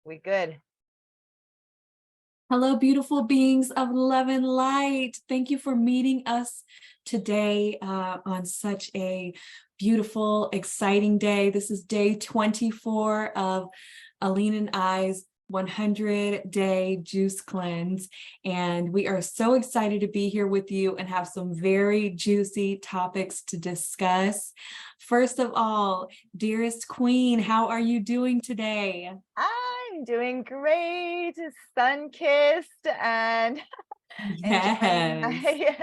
We good. Hello, beautiful beings of love and light. Thank you for meeting us today on such a beautiful, exciting day. This is day 24 of Aline and I's 100-day juice cleanse. And we are so excited to be here with you and have some very juicy topics to discuss. First of all, dearest queen, how are you doing today? I'm doing great, sun-kissed and enjoying Yes. my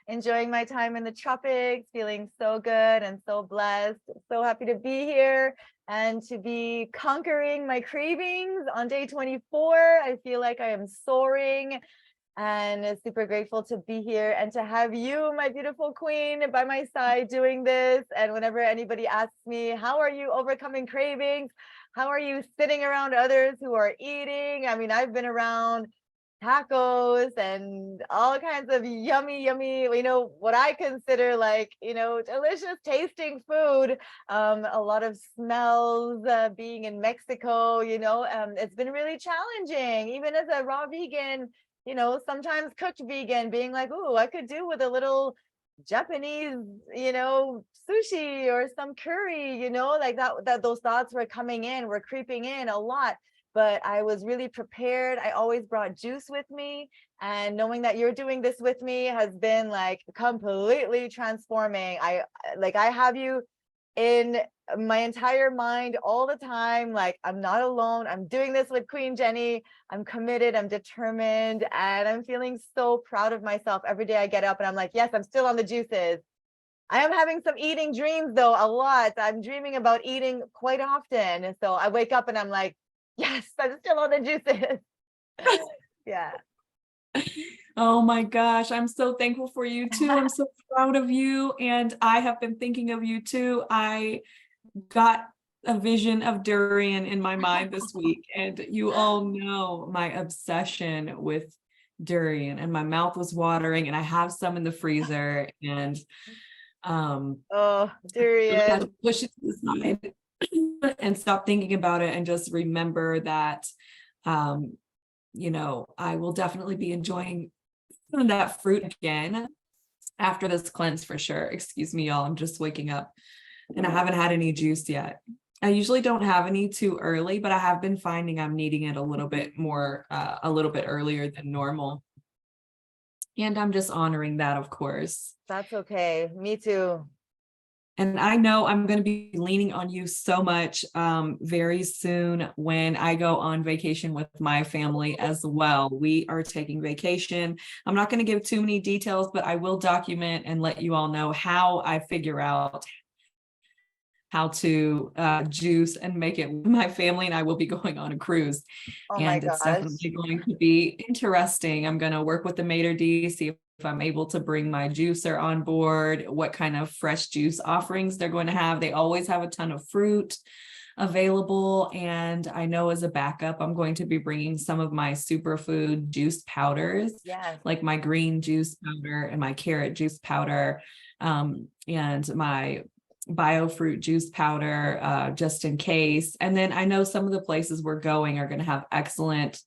enjoying my time in the tropics, feeling so good and so blessed. So happy to be here and to be conquering my cravings on day 24. I feel like I am soaring and super grateful to be here and to have you, my beautiful queen, by my side doing this. And whenever anybody asks me, how are you overcoming cravings? How are you sitting around others who are eating? I mean, I've been around tacos and all kinds of yummy, what I consider like, delicious tasting food. A lot of smells, being in Mexico, it's been really challenging, even as a raw vegan, sometimes cooked vegan, being like, "Ooh, I could do with a little Japanese, sushi or some curry," like that those thoughts were creeping in a lot. But I was really prepared. I always brought juice with me. And knowing that you're doing this with me has been like completely transforming. I have you in my entire mind all the time. Like, I'm not alone. I'm doing this with Queen Jennie. I'm committed, I'm determined, and I'm feeling so proud of myself every day I get up and I'm like, yes, I'm still on the juices. I am having some eating dreams though, a lot. I'm dreaming about eating quite often. And so I wake up and I'm like, yes, I'm still on the juices. Yeah. Oh my gosh, I'm so thankful for you too. I'm so proud of you. And I have been thinking of you too. I got a vision of durian in my mind this week, and you all know my obsession with durian, and my mouth was watering, and I have some in the freezer, and Oh, really had to durian. push it to the side and stop thinking about it and just remember that um, I will definitely be enjoying that fruit again after this cleanse for sure. Excuse me, y'all. I'm just waking up and I haven't had any juice yet. I usually don't have any too early, but I have been finding I'm needing it a little bit more, a little bit earlier than normal. And I'm just honoring that, of course. That's okay. Me too. And I know I'm going to be leaning on you so much very soon when I go on vacation with my family as well. We are taking vacation. I'm not going to give too many details, but I will document and let you all know how I figure out how to juice and make it. My family and I will be going on a cruise, Oh my and it's gosh. definitely going to be interesting. I'm going to work with the maitre d', see if I'm able to bring my juicer on board, what kind of fresh juice offerings they're going to have. They always have a ton of fruit available, and I know as a backup I'm going to be bringing some of my superfood juice powders, Yes. like my green juice powder and my carrot juice powder, and my biofruit juice powder, just in case. And then I know some of the places we're going are going to have excellent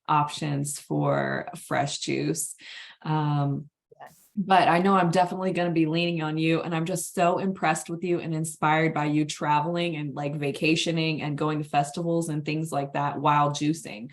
options for fresh juice. Yes. But I know I'm definitely going to be leaning on you, and I'm just so impressed with you and inspired by you traveling and like vacationing and going to festivals and things like that while juicing,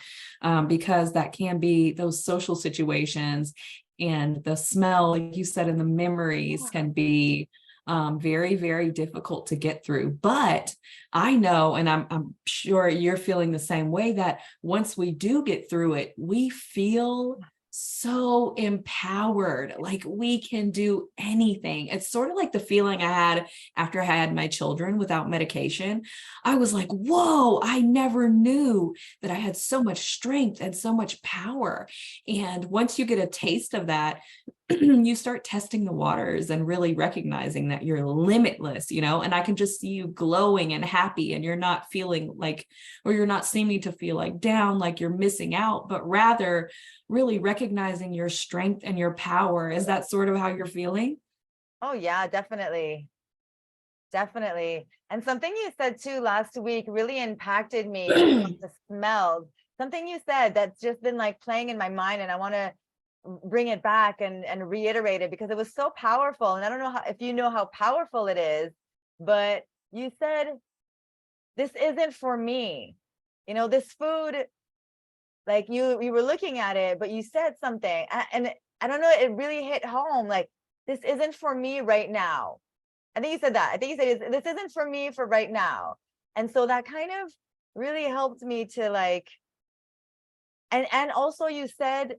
because that can be those social situations, and the smell, like you said, and the memories Yeah. can be very, very difficult to get through. But I know, and I'm sure you're feeling the same way, that once we do get through it, we feel so empowered, like we can do anything. It's sort of like the feeling I had after I had my children without medication. I was like, whoa, I never knew that I had so much strength and so much power. And once you get a taste of that, you start testing the waters and really recognizing that you're limitless, and I can just see you glowing and happy, and you're not feeling like, or you're not seeming to feel like down, like you're missing out, but rather really recognizing your strength and your power. Is that sort of how you're feeling? Oh yeah, definitely. Definitely. And something you said too last week really impacted me about the smells. Something you said that's just been like playing in my mind, and I want to bring it back and reiterate it because it was so powerful. And I don't know if you know how powerful it is, but you said, this isn't for me. This food, like you were looking at it, but you said something, and I don't know, it really hit home. Like, this isn't for me right now. I think you said that. I think you said, this isn't for me for right now. And so that kind of really helped me to like, and also you said,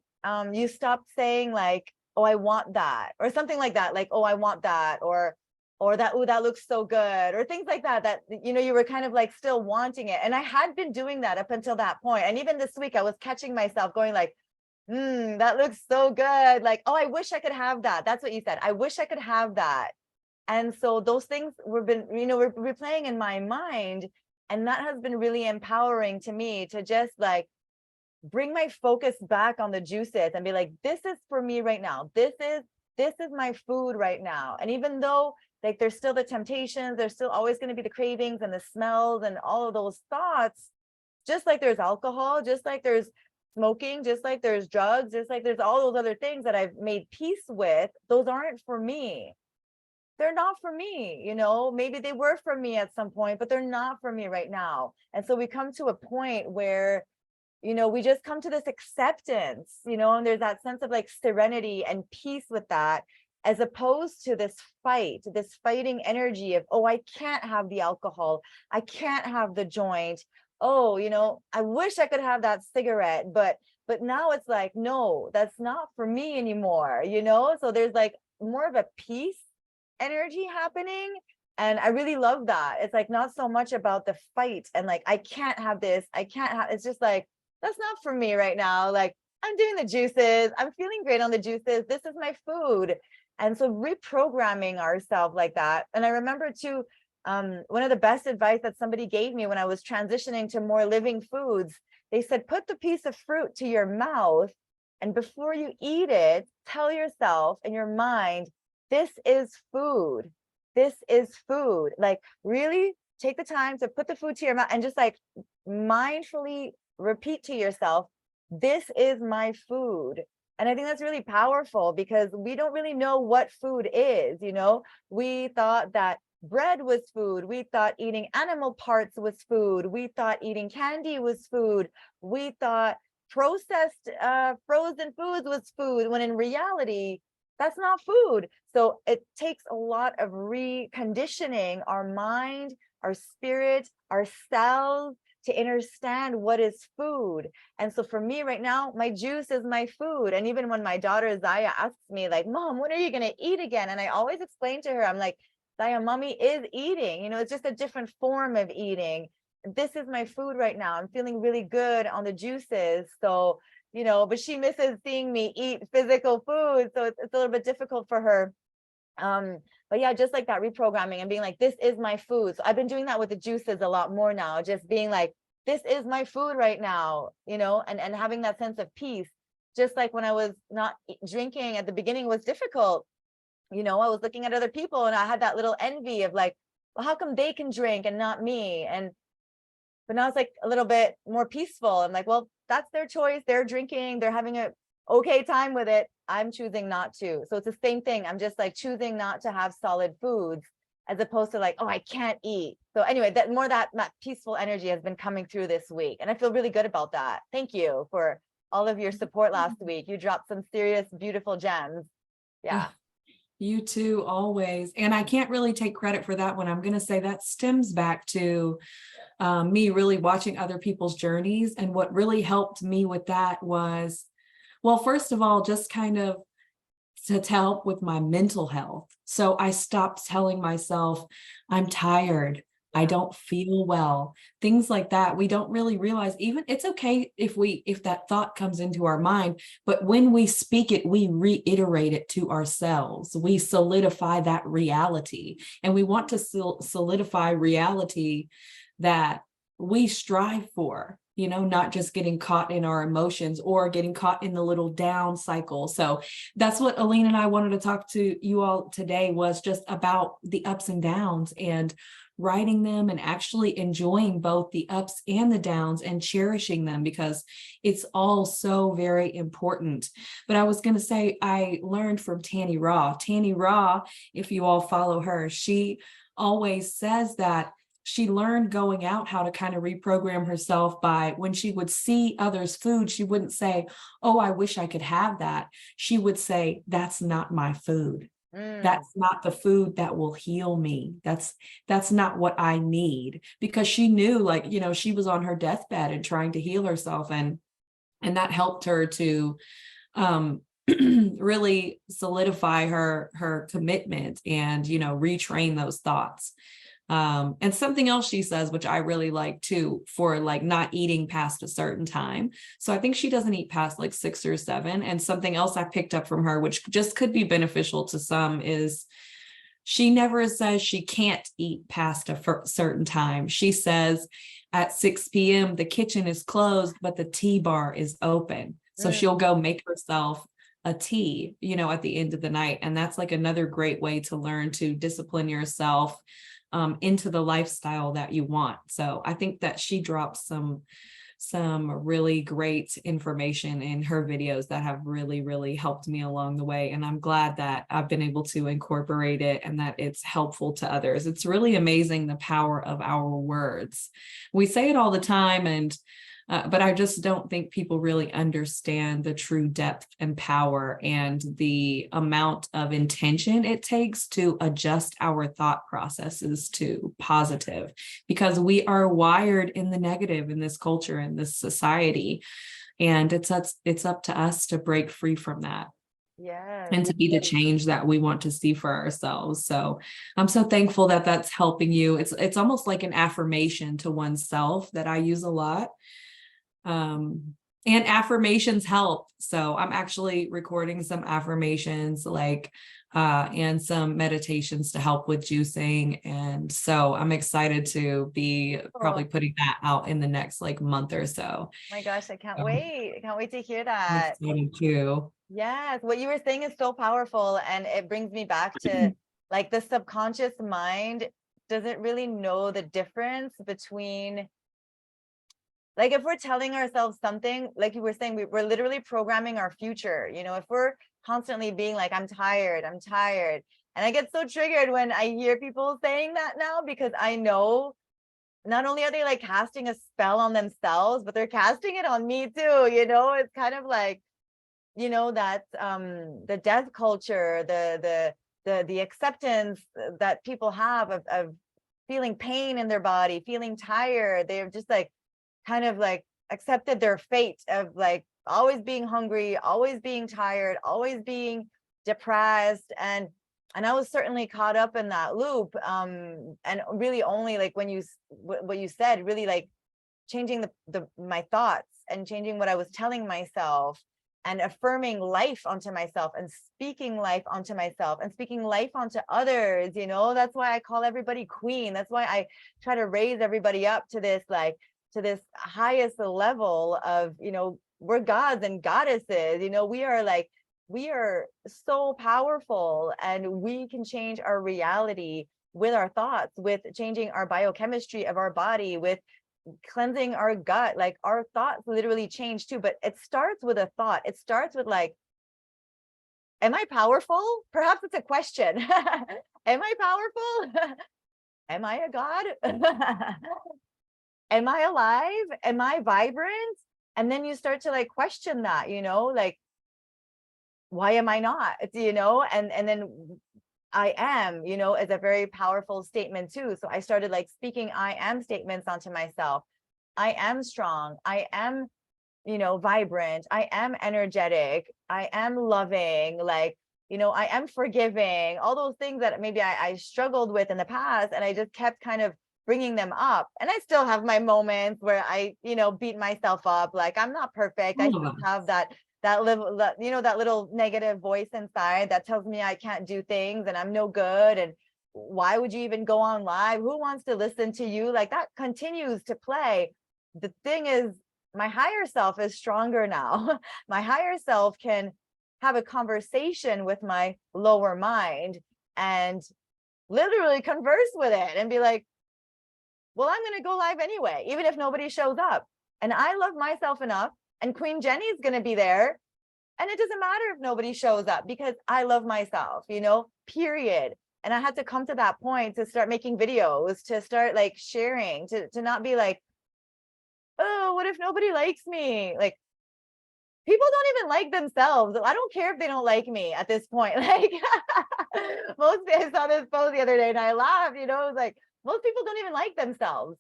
you stopped saying like, oh, I want that, or something like that, like, oh, I want that, or that, oh, that looks so good, or things like that, that, you were kind of like still wanting it. And I had been doing that up until that point. And even this week I was catching myself going like, that looks so good. Like, oh, I wish I could have that. That's what you said. I wish I could have that. And so those things we're replaying in my mind. And that has been really empowering to me to just like bring my focus back on the juices and be like, this is for me right now. This is my food right now. And even though like there's still the temptations, there's still always going to be the cravings and the smells and all of those thoughts, just like there's alcohol, just like there's smoking, just like there's drugs, just like there's all those other things that I've made peace with, those aren't for me. They're not for me, maybe they were for me at some point, but they're not for me right now. And so we come to a point where, we just come to this acceptance, and there's that sense of like serenity and peace with that, as opposed to this fighting energy of, oh, I can't have the alcohol, I can't have the joint, oh, I wish I could have that cigarette, but now it's like, no, that's not for me anymore, so there's like more of a peace energy happening. And I really love that. It's like not so much about the fight and like, I can't have this, I can't have, it's just like, that's not for me right now. Like, I'm doing the juices, I'm feeling great on the juices, this is my food. And so reprogramming ourselves like that. And I remember too, one of the best advice that somebody gave me when I was transitioning to more living foods, they said, put the piece of fruit to your mouth, and before you eat it, tell yourself in your mind, this is food. This is food. Like, really take the time to put the food to your mouth and just like mindfully repeat to yourself, this is my food. And I think that's really powerful because we don't really know what food is. We thought that bread was food. We thought eating animal parts was food. We thought eating candy was food. We thought processed frozen foods was food, when in reality, that's not food. So it takes a lot of reconditioning our mind, our spirit, our cells to understand what is food. And so for me right now, my juice is my food. And even when my daughter Zaya asks me like, Mom, when are you going to eat again? And I always explain to her, I'm like, Zaya, mommy is eating, it's just a different form of eating. This is my food right now. I'm feeling really good on the juices. So, but she misses seeing me eat physical food. So it's a little bit difficult for her. But yeah, just like that reprogramming and being like, this is my food. So I've been doing that with the juices a lot more now, just being like, this is my food right now, and having that sense of peace. Just like when I was not drinking at the beginning was difficult, I was looking at other people and I had that little envy of like, well, how come they can drink and not me? But now it's like a little bit more peaceful. I'm like, well, that's their choice. They're drinking, they're having a okay time with it. I'm choosing not to. So it's the same thing. I'm just like choosing not to have solid foods, as opposed to like, oh, I can't eat. So anyway, that peaceful energy has been coming through this week. And I feel really good about that. Thank you for all of your support last week. You dropped some serious, beautiful gems. Yeah. You too, always. And I can't really take credit for that one. I'm going to say that stems back to me really watching other people's journeys. And what really helped me with that was, well, first of all, just kind of to help with my mental health. So I stopped telling myself, I'm tired, I don't feel well, things like that. We don't really realize, even it's okay if that thought comes into our mind, but when we speak it, we reiterate it to ourselves. We solidify that reality, and we want to solidify reality that we strive for. not just getting caught in our emotions or getting caught in the little down cycle. So that's what Aline and I wanted to talk to you all today, was just about the ups and downs, and writing them and actually enjoying both the ups and the downs and cherishing them, because it's all so very important. But I was going to say, I learned from Tanny Raw, if you all follow her, she always says that she learned going out how to kind of reprogram herself by, when she would see others' food, she wouldn't say, oh, I wish I could have that. She would say, that's not my food. That's not the food that will heal me. That's not what I need. Because she knew, like, she was on her deathbed and trying to heal herself, and that helped her to really solidify her commitment and retrain those thoughts. And something else she says, which I really like too, for like not eating past a certain time. So I think she doesn't eat past like 6 or 7. And something else I picked up from her, which just could be beneficial to some, is she never says she can't eat past a certain time. She says at 6 p.m. the kitchen is closed, but the tea bar is open. So she'll go make herself a tea, at the end of the night. And that's like another great way to learn to discipline yourself into the lifestyle that you want. So I think that she drops some really great information in her videos that have really, really helped me along the way. And I'm glad that I've been able to incorporate it and that it's helpful to others. It's really amazing the power of our words. We say it all the time, but I just don't think people really understand the true depth and power and the amount of intention it takes to adjust our thought processes to positive, because we are wired in the negative in this culture, in this society. And it's up to us to break free from that. Yes. And to be the change that we want to see for ourselves. So I'm so thankful that that's helping you. It's almost like an affirmation to oneself that I use a lot. And affirmations help. So I'm actually recording some affirmations, and some meditations to help with juicing. And so I'm excited to be probably putting that out in the next month or so. My gosh, I can't wait. I can't wait to hear that. I'm too. Yes, what you were saying is so powerful, and it brings me back to the subconscious mind doesn't really know the difference between, if we're telling ourselves something, like you were saying, we're literally programming our future. If we're constantly being like, I'm tired. And I get so triggered when I hear people saying that now, because I know not only are they casting a spell on themselves, but they're casting it on me too. It's kind of like, that the death culture, the acceptance that people have of feeling pain in their body, feeling tired. They're just kind of accepted their fate of always being hungry, always being tired, always being depressed. And I was certainly caught up in that loop. And really only when what you said, really changing my thoughts and changing what I was telling myself and affirming life onto myself and speaking life onto myself and speaking life onto others. That's why I call everybody queen. That's why I try to raise everybody up to this to this highest level of, we're gods and goddesses. We are so powerful, and we can change our reality with our thoughts, with changing our biochemistry of our body, with cleansing our gut. Our thoughts literally change too, but it starts with a thought. It starts with am I powerful? Perhaps it's a question. Am I powerful? Am I a god? Am I alive? Am I vibrant? And then you start to question that, why am I not? And then I am, is a very powerful statement too. So I started speaking I am statements onto myself. I am strong. I am, vibrant. I am energetic. I am loving. I am forgiving. All those things that maybe I struggled with in the past, and I just kept kind of bringing them up. And I still have my moments where I, beat myself up. I'm not perfect. I still have that little negative voice inside that tells me I can't do things and I'm no good. And why would you even go on live? Who wants to listen to you? That continues to play. The thing is, my higher self is stronger now. My higher self can have a conversation with my lower mind and literally converse with it and be like, well, I'm going to go live anyway, even if nobody shows up. And I love myself enough, and Queen Jennie's going to be there. And it doesn't matter if nobody shows up because I love myself, period. And I had to come to that point to start making videos, to start like sharing, to not be like, oh, what if nobody likes me? Like, people don't even like themselves. I don't care if they don't like me at this point. Like, I saw this post the other day and I laughed, it was like, most people don't even like themselves.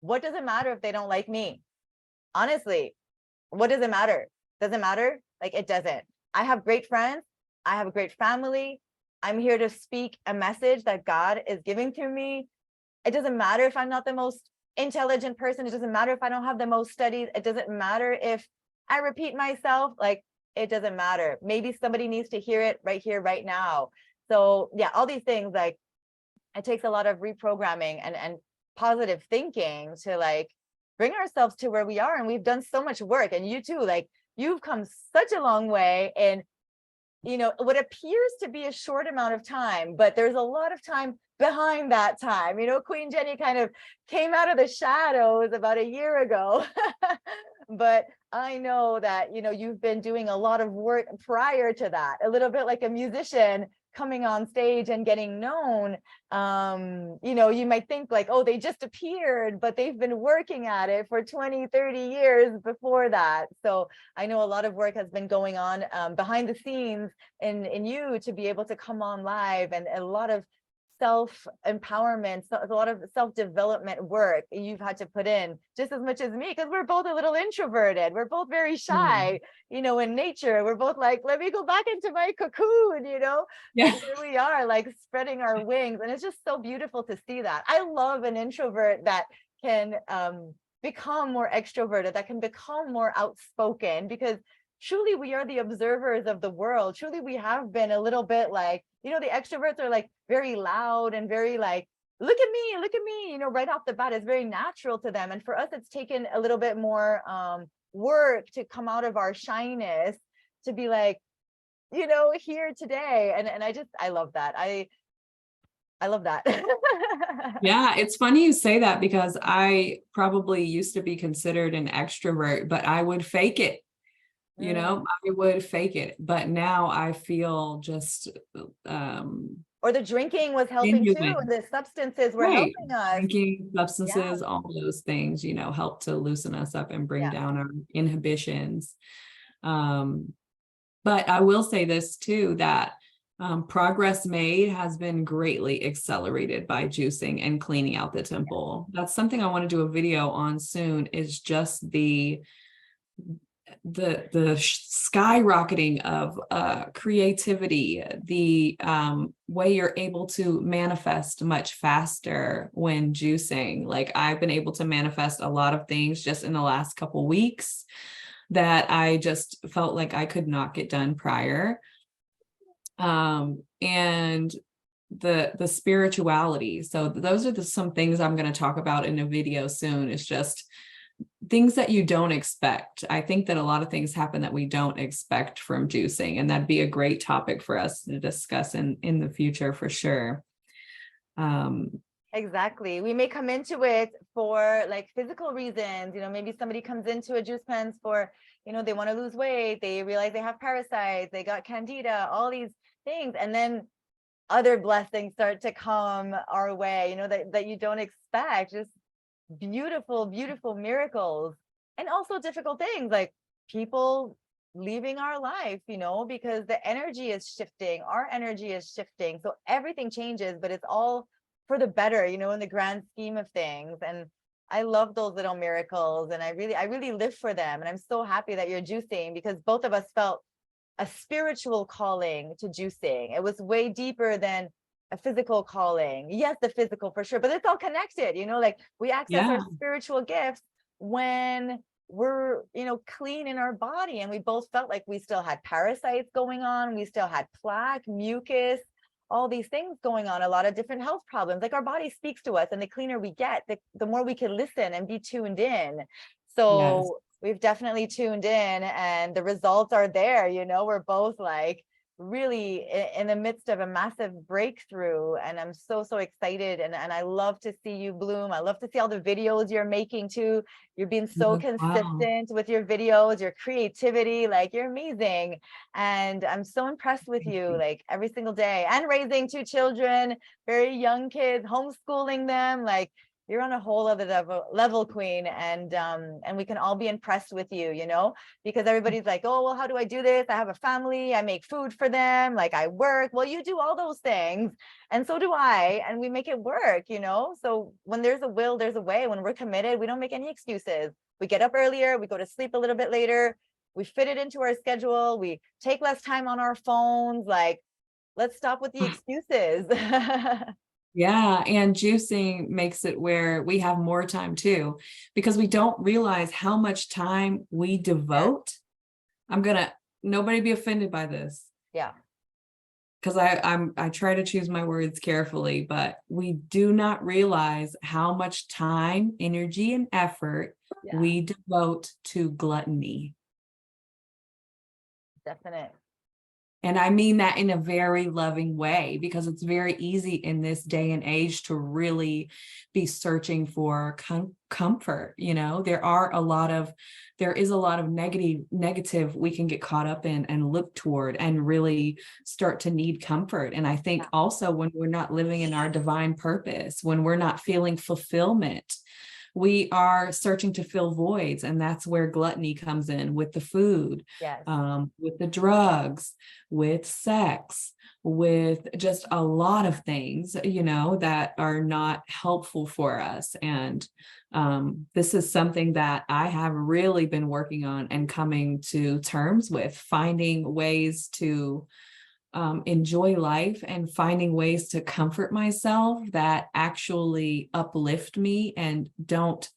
What does it matter if they don't like me? Honestly, what does it matter? Does it matter? Like, it doesn't. I have great friends. I have a great family. I'm here to speak a message that God is giving through me. It doesn't matter if I'm not the most intelligent person. It doesn't matter if I don't have the most studies. It doesn't matter if I repeat myself. Like, it doesn't matter. Maybe somebody needs to hear it right here, right now. So yeah, all these things, like, it takes a lot of reprogramming and positive thinking to like bring ourselves to where we are. And we've done so much work, and you too, like, you've come such a long way in what appears to be a short amount of time, but there's a lot of time behind that time. Queen Jennie kind of came out of the shadows about a year ago. But I know that you've been doing a lot of work prior to that, a little bit like a musician coming on stage and getting known. You might think like, oh, they just appeared, but they've been working at it for 20, 30 years before that. So I know a lot of work has been going on behind the scenes in you to be able to come on live, and a lot of self-empowerment, so a lot of self-development work you've had to put in, just as much as me, because we're both a little introverted. We're both very shy, in nature. We're both like, let me go back into my cocoon, Yeah. and here we are, like, spreading our wings. And it's just so beautiful to see that. I love an introvert that can become more extroverted, that can become more outspoken, because truly we are the observers of the world. Truly we have been a little bit like, the extroverts are like very loud and very like, look at me, right off the bat. It's very natural to them. And for us, it's taken a little bit more work to come out of our shyness, to be like, here today. And I love that. I love that. Yeah, it's funny you say that, because I probably used to be considered an extrovert, but I would fake it. I would fake it. But now I feel just Or the drinking was helping too, and genuine. the substances were Right. helping us. Drinking, Yeah. substances, all those things, help to loosen us up and bring Yeah. down our inhibitions. But I will say this too, that progress made has been greatly accelerated by juicing and cleaning out the temple. That's something I want to do a video on soon, is just the skyrocketing of creativity, the way you're able to manifest much faster when juicing. Like, I've been able to manifest a lot of things just in the last couple weeks that I just felt like I could not get done prior. And the spirituality. So those are some things I'm going to talk about in a video soon. It's just things that you don't expect. I think that a lot of things happen that we don't expect from juicing, and that'd be a great topic for us to discuss in the future for sure. Exactly. We may come into it for like physical reasons. Maybe somebody comes into a juice cleanse for, they want to lose weight. They realize they have parasites. They got candida, all these things. And then other blessings start to come our way, that you don't expect. Just beautiful, beautiful miracles. And also difficult things like people leaving our life, because the energy is shifting. Our energy is shifting. So everything changes, but it's all for the better, in the grand scheme of things. And I love those little miracles, and I really live for them. And I'm so happy that you're juicing, because both of us felt a spiritual calling to juicing. It was way deeper than a physical calling. Yes, the physical for sure, but it's all connected, like we access our spiritual gifts when we're, clean in our body. And we both felt like we still had parasites going on. We still had plaque, mucus, all these things going on, a lot of different health problems. Like, our body speaks to us, and the cleaner we get, the more we can listen and be tuned in. So we've definitely tuned in, and the results are there. We're both like really in the midst of a massive breakthrough, and I'm so excited, and I love to see you bloom. I love to see all the videos you're making too. You're being so Wow. consistent with your videos, your creativity, like you're amazing. And I'm so impressed with Thank you, you. like every single day, and raising two children, very young kids, homeschooling them. Like you're on a whole other level, queen. And we can all be impressed with you, because everybody's like, oh, well, how do I do this? I have a family, I make food for them, like I work. Well, you do all those things, and so do I, and we make it work. So when there's a will, there's a way. When we're committed, we don't make any excuses. We get up earlier, we go to sleep a little bit later, we fit it into our schedule, we take less time on our phones. Like, let's stop with the excuses. Yeah, and juicing makes it where we have more time too, because we don't realize how much time we Yeah. devote. Nobody be offended by this, Yeah. because I try to choose my words carefully, but we do not realize how much time, energy, and effort Yeah. we devote to gluttony. Definite. And I mean that in a very loving way, because it's very easy in this day and age to really be searching for comfort. There is a lot of negative we can get caught up in and look toward and really start to need comfort. And I think Yeah. also when we're not living in our divine purpose, when we're not feeling fulfillment, we are searching to fill voids. And that's where gluttony comes in, with the food, Yes. with the drugs, with sex, with just a lot of things, that are not helpful for us. And this is something that I have really been working on and coming to terms with, finding ways to enjoy life and finding ways to comfort myself that actually uplift me and don't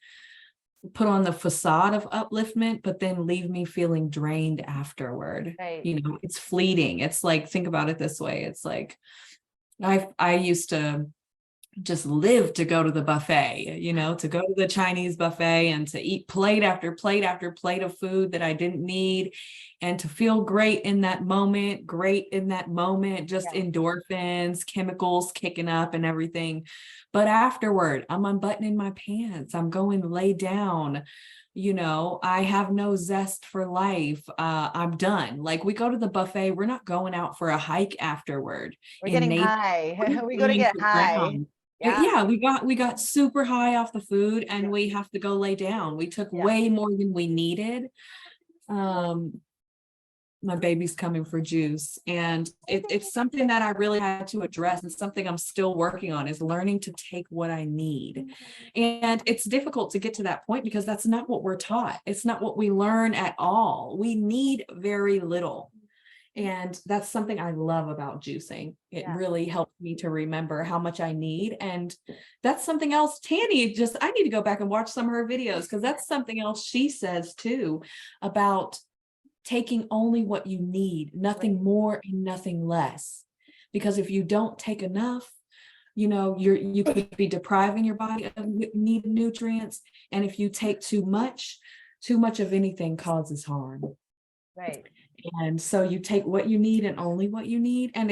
put on the facade of upliftment, but then leave me feeling drained afterward. Right. It's fleeting. It's like, think about it this way. It's like, I used to just live to go to the buffet, to go to the Chinese buffet and to eat plate after plate after plate of food that I didn't need, and to feel great in that moment, just Yeah. endorphins, chemicals kicking up and everything. But afterward, I'm unbuttoning my pants, I'm going to lay down. I have no zest for life. I'm done. Like, we go to the buffet, we're not going out for a hike afterward We're in getting nature, high. We got to doing get for high. ground. Yeah. Yeah, we got super high off the food, and Yeah. we have to go lay down. We took Yeah. way more than we needed. My baby's coming for juice, and it's something that I really had to address, and something I'm still working on, is learning to take what I need. And it's difficult to get to that point because that's not what we're taught. It's not what we learn at all. We need very little. And that's something I love about juicing. It Yeah. really helped me to remember how much I need. And that's something else. I need to go back and watch some of her videos, because that's something else she says too, about taking only what you need, nothing more and nothing less. Because if you don't take enough, you could be depriving your body of needed nutrients. And if you take too much of anything causes harm. Right. And so you take what you need and only what you need. And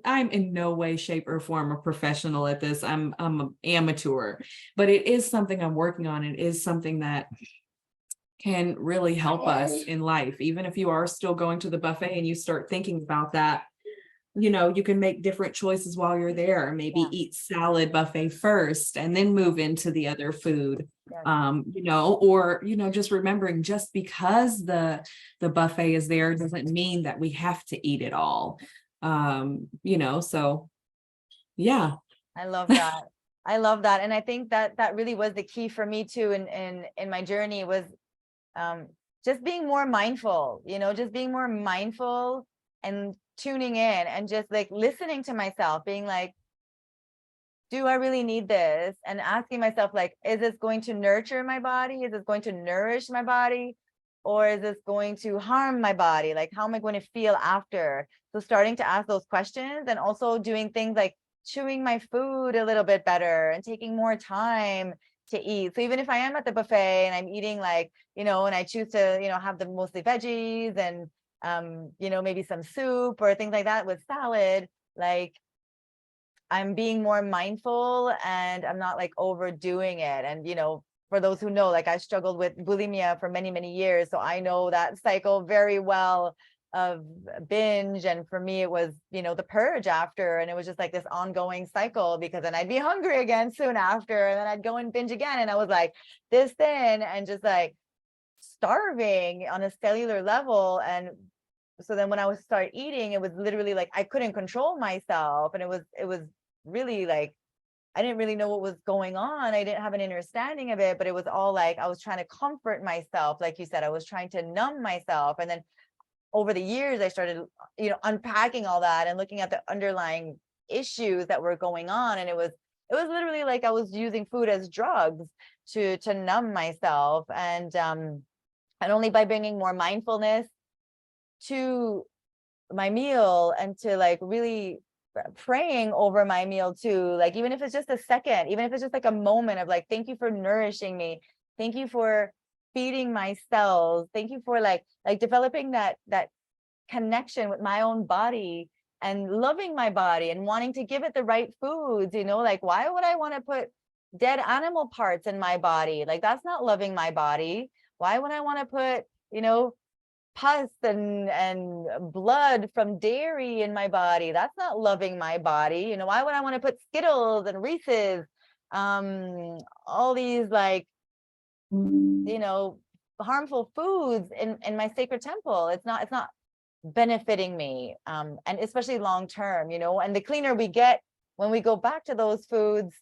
I'm in no way, shape, or form a professional at this. I'm an amateur, but it is something I'm working on. It is something that can really help us in life. Even if you are still going to the buffet and you start thinking about that, you can make different choices while you're there. Maybe Yeah. eat salad buffet first and then move into the other food. Yes. Or just remembering, just because the buffet is there doesn't mean that we have to eat it all. So yeah. I love that. I love that. And I think that really was the key for me too in my journey, was just being more mindful, just being more mindful and tuning in and just like listening to myself, being like, do I really need this? And asking myself, like, is this going to nurture my body? Is this going to nourish my body? Or is this going to harm my body? Like, how am I going to feel after? So starting to ask those questions, and also doing things like chewing my food a little bit better and taking more time, to eat. So even if I am at the buffet and I'm eating like, and I choose to, have the mostly veggies and, maybe some soup or things like that with salad, like I'm being more mindful and I'm not like overdoing it. And, for those who know, like I struggled with bulimia for many, many years. So I know that cycle very well of binge. And for me, it was, the purge after, and it was just like this ongoing cycle, because then I'd be hungry again soon after, and then I'd go and binge again. And I was like this thin and just like starving on a cellular level. And so then when I would start eating, it was literally like I couldn't control myself. And it was really like I didn't really know what was going on. I didn't have an understanding of it, but it was all like I was trying to comfort myself. Like you said, I was trying to numb myself. And then over the years, I started, unpacking all that and looking at the underlying issues that were going on. And it was literally like I was using food as drugs to numb myself. And only by bringing more mindfulness to my meal and to like really praying over my meal too, like even if it's just a second, even if it's just like a moment of like, thank you for nourishing me, thank you for feeding my cells, thank you for like developing that connection with my own body and loving my body and wanting to give it the right foods. Like why would I want to put dead animal parts in my body? Like that's not loving my body. Why would I want to put pus and blood from dairy in my body? That's not loving my body. Why would I want to put Skittles and Reese's, all these like, harmful foods in my sacred temple? It's not benefiting me. And especially long term, and the cleaner we get when we go back to those foods,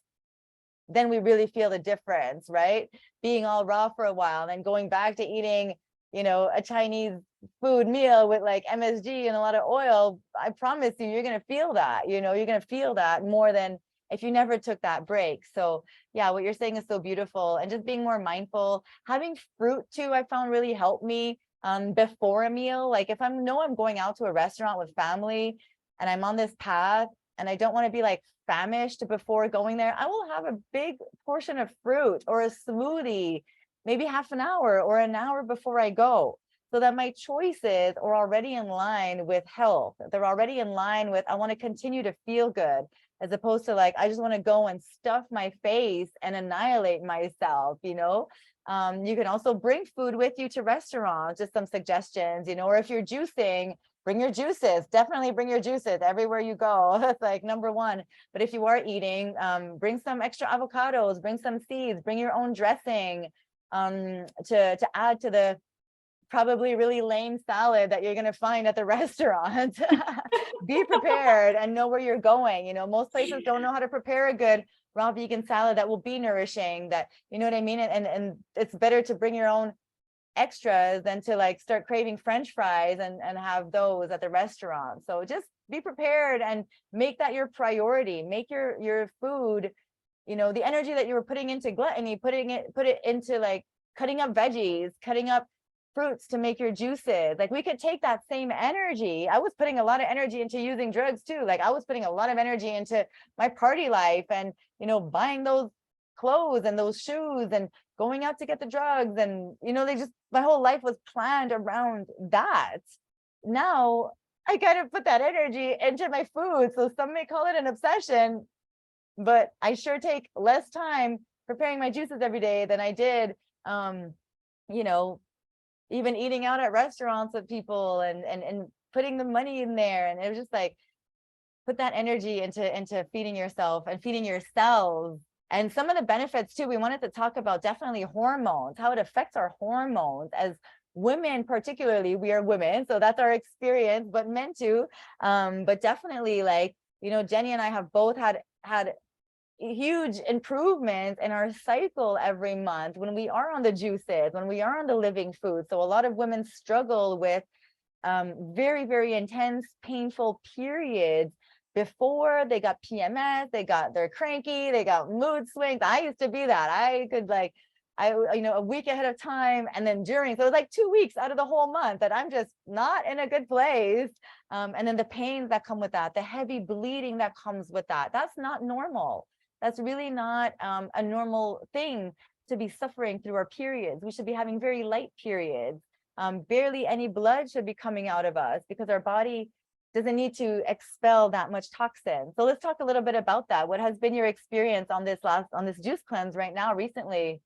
then we really feel the difference, right? Being all raw for a while, and then going back to eating a Chinese food meal with like MSG and a lot of oil, I promise you, you're going to feel that, you're going to feel that more than if you never took that break. So yeah, what you're saying is so beautiful. And just being more mindful, having fruit too, I found really helped me before a meal. Like if I'm going out to a restaurant with family and I'm on this path and I don't want to be like famished before going there, I will have a big portion of fruit or a smoothie, maybe half an hour or an hour before I go, so that my choices are already in line with health. They're already in line with, I want to continue to feel good, as opposed to like, I just want to go and stuff my face and annihilate myself. You can also bring food with you to restaurants, just some suggestions, or if you're juicing, bring your juices. Definitely bring your juices everywhere you go. That's like number one. But if you are eating, bring some extra avocados, bring some seeds, bring your own dressing, to add to the probably really lame salad that you're going to find at the restaurant. Be prepared and know where you're going. Most places don't know how to prepare a good raw vegan salad that will be nourishing, that, you know what I mean? And it's better to bring your own extras than to like start craving French fries and have those at the restaurant. So just be prepared and make that your priority. Make your food, the energy that you were putting into gluttony, put it into like cutting up veggies, cutting up fruits to make your juices. Like we could take that same energy. I was putting a lot of energy into using drugs too. Like I was putting a lot of energy into my party life and, buying those clothes and those shoes and going out to get the drugs. And, my whole life was planned around that. Now I kind of put that energy into my food. So some may call it an obsession, but I sure take less time preparing my juices every day than I did, even eating out at restaurants with people and putting the money in there. And it was just like, put that energy into feeding yourself and feeding your cells. And some of the benefits too, we wanted to talk about definitely hormones, how it affects our hormones as women. Particularly, we are women, so that's our experience, but men too. But definitely, like, Jennie and I have both had huge improvements in our cycle every month when we are on the juices, when we are on the living food. So a lot of women struggle with very, very intense, painful periods before they got PMS, they're cranky, they got mood swings. I used to be that. I could a week ahead of time, and then during, so it was like 2 weeks out of the whole month that I'm just not in a good place. And then the pains that come with that, the heavy bleeding that comes with that, that's not normal. That's really not a normal thing to be suffering through our periods. We should be having very light periods. Barely any blood should be coming out of us because our body doesn't need to expel that much toxin. So let's talk a little bit about that. What has been your experience on this juice cleanse right now recently?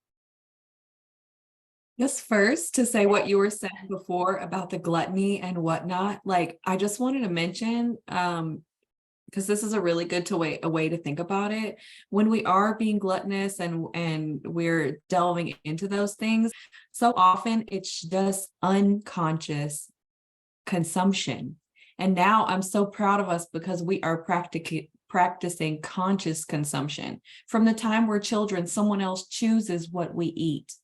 Just first to say what you were saying before about the gluttony and whatnot, like I just wanted to mention, because this is a really good a way to think about it. When we are being gluttonous and we're delving into those things, so often it's just unconscious consumption. And now I'm so proud of us because we are practicing conscious consumption. From the time we're children, someone else chooses what we eat.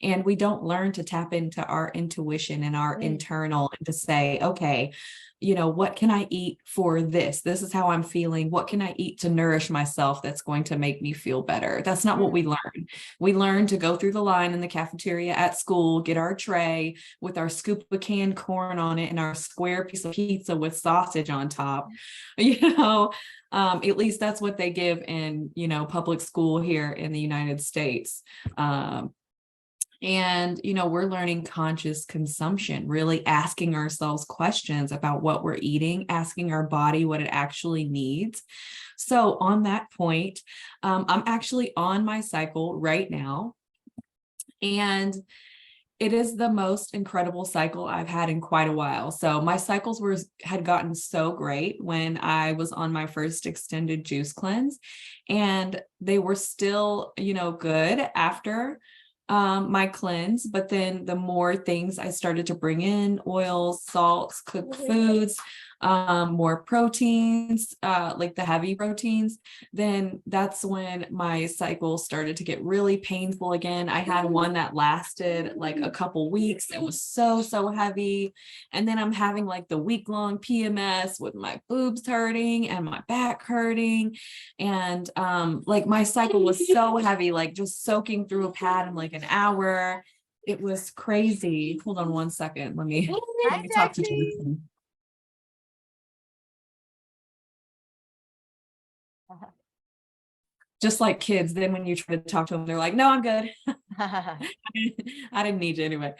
And we don't learn to tap into our intuition and our internal and to say, okay, what can I eat for this? This is how I'm feeling. What can I eat to nourish myself that's going to make me feel better? That's not what we learn. We learn to go through the line in the cafeteria at school, get our tray with our scoop of canned corn on it and our square piece of pizza with sausage on top. At least that's what they give in, public school here in the United States. And, we're learning conscious consumption, really asking ourselves questions about what we're eating, asking our body what it actually needs. So on that point, I'm actually on my cycle right now. And it is the most incredible cycle I've had in quite a while. So my cycles had gotten so great when I was on my first extended juice cleanse, and they were still, good after my cleanse. But then the more things I started to bring in, oils, salts, cooked foods, more proteins, like the heavy proteins, then that's when my cycle started to get really painful again. I had one that lasted like a couple weeks. It was so heavy. And then I'm having like the week-long PMS with my boobs hurting and my back hurting. And like my cycle was so heavy, like just soaking through a pad in like an hour. It was crazy. Hold on one second. Let me talk to Jennie. Just like kids, then when you try to talk to them, they're like, no, I'm good. I didn't need you anyway.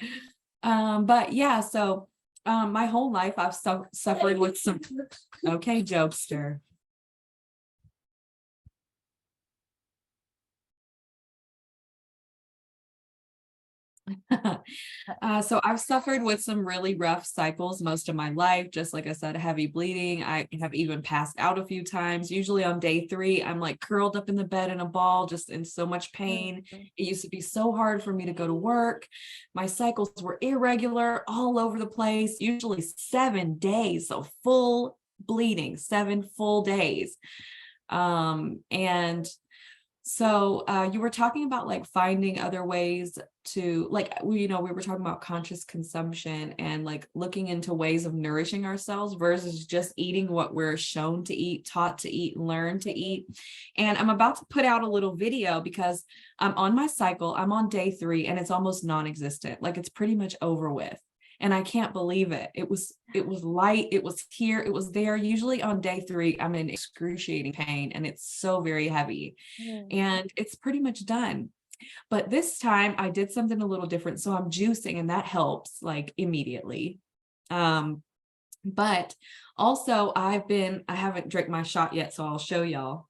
But yeah, so my whole life I've suffered with some, okay, jokester. So I've suffered with some really rough cycles most of my life. Just like I said, heavy bleeding. I have even passed out a few times. Usually on day 3, I'm like curled up in the bed in a ball, just in so much pain. It used to be so hard for me to go to work. My cycles were irregular, all over the place, usually 7 days. So full bleeding, 7 full days. And so you were talking about like finding other ways to we were talking about conscious consumption and like looking into ways of nourishing ourselves versus just eating what we're shown to eat, taught to eat, learned to eat. And I'm about to put out a little video because I'm on my cycle. I'm on day 3 and it's almost non-existent. Like it's pretty much over with. And I can't believe it. It was light. It was here. It was there. Usually on day 3, I'm in excruciating pain and it's so very heavy and it's pretty much done. But this time I did something a little different. So I'm juicing and that helps like immediately. But also I haven't drank my shot yet. So I'll show y'all.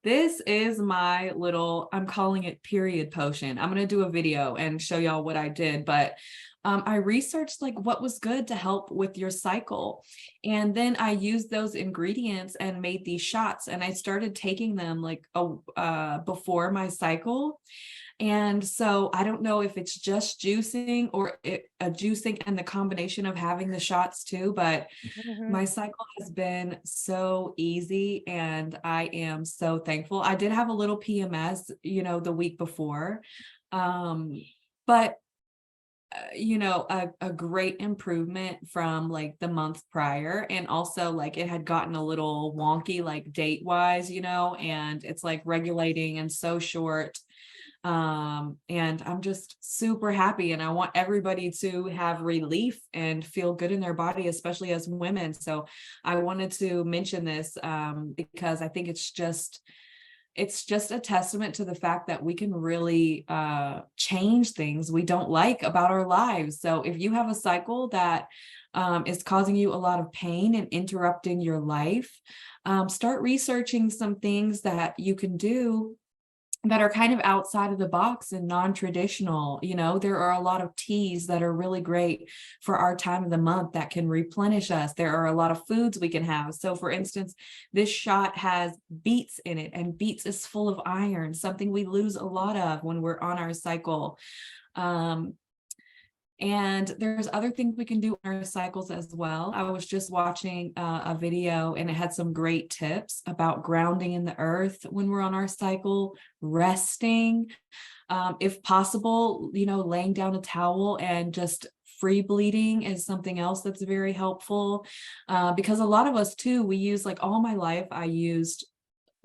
This is my little, I'm calling it period potion. I'm going to do a video and show y'all what I did, but I researched like what was good to help with your cycle. And then I used those ingredients and made these shots and I started taking them like before my cycle. And so I don't know if it's just juicing or juicing and the combination of having the shots too, but my cycle has been so easy and I am so thankful. I did have a little PMS, the week before, but a great improvement from like the month prior. And also like it had gotten a little wonky, like date wise, and it's like regulating and so short. And I'm just super happy and I want everybody to have relief and feel good in their body, especially as women. So I wanted to mention this, because I think it's just it's just a testament to the fact that we can really change things we don't like about our lives. So if you have a cycle that is causing you a lot of pain and interrupting your life, start researching some things that you can do that are kind of outside of the box and non-traditional. You know, there are a lot of teas that are really great for our time of the month that can replenish us. There are a lot of foods we can have. So for instance, this shot has beets in it, and beets is full of iron, something we lose a lot of when we're on our cycle. And there's other things we can do in our cycles as well. I was just watching a video, and it had some great tips about grounding in the earth when we're on our cycle, resting, if possible, you know, laying down a towel and just free bleeding is something else that's very helpful. Because a lot of us too, we use, like, all my life, I used,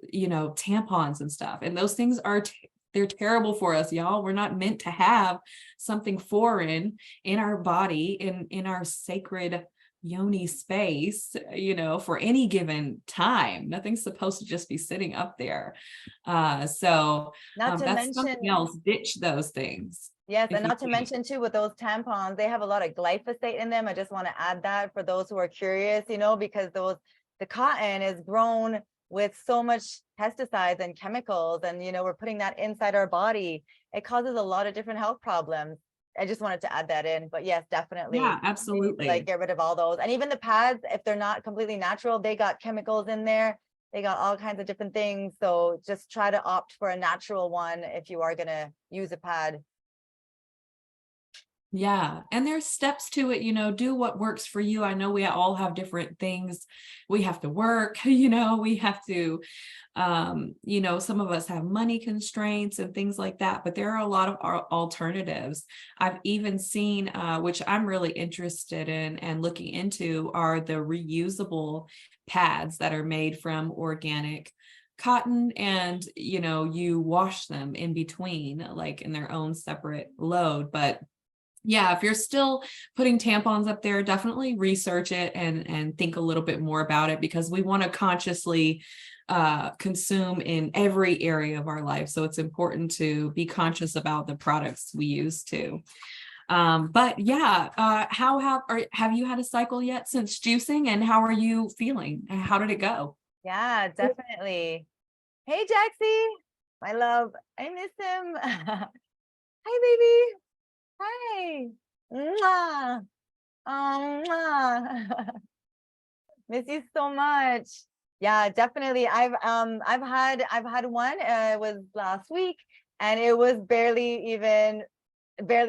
you know, tampons and stuff, and those things are they're terrible for us, y'all. We're not meant to have something foreign in our body, in our sacred yoni space, you know, for any given time. Nothing's supposed to just be sitting up there. So Not to that's mention, something else. Ditch those things yes, if and you not to can. mention too, with those tampons, they have a lot of glyphosate in them. I just want to add that for those who are curious, you know, because the cotton is grown with so much pesticides and chemicals, and, you know, we're putting that inside our body. It causes a lot of different health problems. I just wanted to add that in, but yes, definitely. Yeah, We need to, like, absolutely. get rid of all those. And even the pads, if they're not completely natural, they got chemicals in there. They got all kinds of different things. So just try to opt for a natural one if you are going to use a pad. Yeah. And there's steps to it, you know, do what works for you. I know we all have different things. We have to work, you know, we have to, you know, some of us have money constraints and things like that, but there are a lot of alternatives. I've even seen, which I'm really interested in and looking into, are the reusable pads that are made from organic cotton, and, you know, you wash them in between, like in their own separate load. But yeah, if you're still putting tampons up there, definitely research it and think a little bit more about it, because we want to consciously consume in every area of our life. So it's important to be conscious about the products we use too. But yeah, have you had a cycle yet since juicing, and how are you feeling? How did it go? Yeah, definitely. Hey, Jaxie, my love. I miss him. Hi, baby. Hi. Mwah. Mwah. Miss you so much. Yeah, definitely. I've had one. It was last week, and it was barely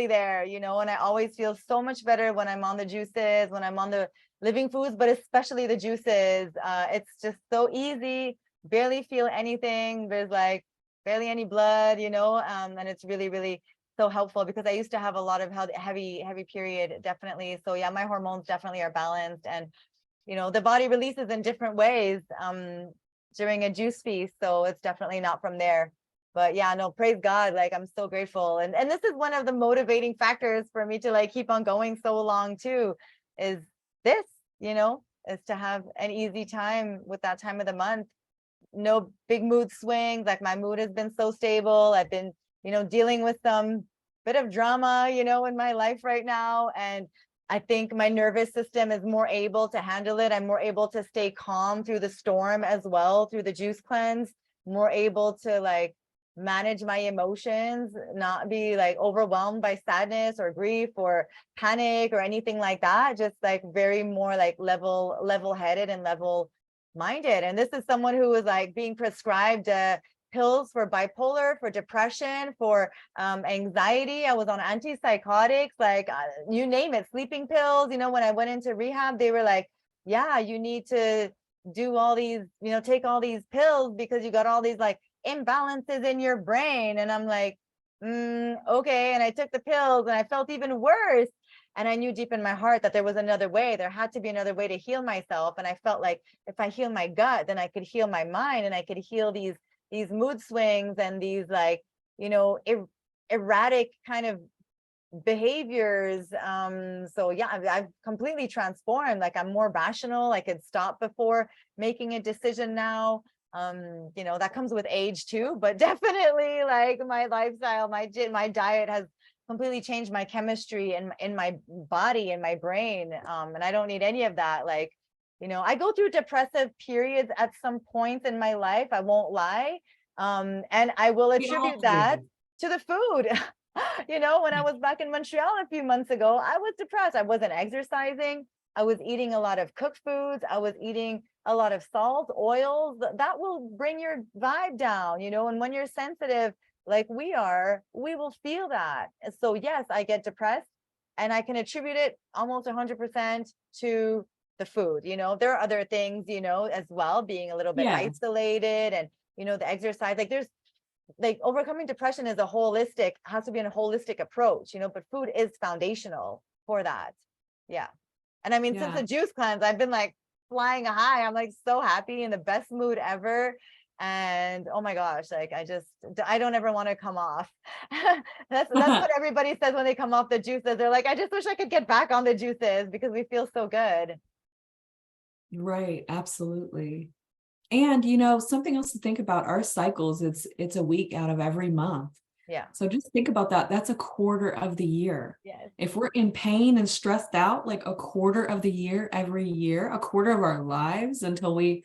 there, you know. And I always feel so much better when I'm on the juices, when I'm on the living foods, but especially the juices. It's just so easy. Barely feel anything. There's like barely any blood, you know. And it's really, really so helpful, because I used to have a lot of heavy period, definitely. So yeah, my hormones definitely are balanced, and, you know, the body releases in different ways during a juice feast. So it's definitely not from there. But yeah, no, praise God. Like, I'm so grateful. And this is one of the motivating factors for me to, like, keep on going so long too, is this, you know, is to have an easy time with that time of the month. No big mood swings. Like, my mood has been so stable. I've been, you know, dealing with some bit of drama, you know, in my life right now. And I think my nervous system is more able to handle it. I'm more able to stay calm through the storm as well, through the juice cleanse, more able to, like, manage my emotions, not be, like, overwhelmed by sadness or grief or panic or anything like that. Just, like, very more, like, level-headed and level minded. And this is someone who was, like, being prescribed pills for bipolar, for depression, for anxiety. I was on antipsychotics, like, you name it, sleeping pills. You know, when I went into rehab, they were like, yeah, you need to do all these, you know, take all these pills because you got all these, like, imbalances in your brain. And I'm like, okay. And I took the pills, and I felt even worse. And I knew deep in my heart that there was another way. There had to be another way to heal myself. And I felt like if I heal my gut, then I could heal my mind, and I could heal these mood swings and these, like, you know, erratic kind of behaviors. So yeah, I've completely transformed. Like, I'm more rational. I could stop before making a decision now. That comes with age too, but definitely like my lifestyle, my diet has completely changed my chemistry and in my body and my brain. And I don't need any of that. Like, I go through depressive periods at some points in my life, I won't lie. And I will We all attribute that do. to the food. When I was back in Montreal a few months ago, I was depressed. I wasn't exercising. I was eating a lot of cooked foods. I was eating a lot of salt, oils. That will bring your vibe down, and when you're sensitive, like we are, we will feel that. So yes, I get depressed, and I can attribute it almost 100% to the food. There are other things, as well, being a little bit Yeah. isolated, and the exercise. Like there's like overcoming depression is has to be a holistic approach, but food is foundational for that. Yeah. And I mean, since Yeah. the juice cleanse, I've been like flying high. I'm like so happy, in the best mood ever. And oh my gosh, like I don't ever want to come off. That's what everybody says when they come off the juices. They're like, I just wish I could get back on the juices because we feel so good. Right. Absolutely. And something else to think about, our cycles, it's a week out of every month. Yeah. So just think about that. That's a quarter of the year. Yes. If we're in pain and stressed out, like a quarter of the year, every year, a quarter of our lives until we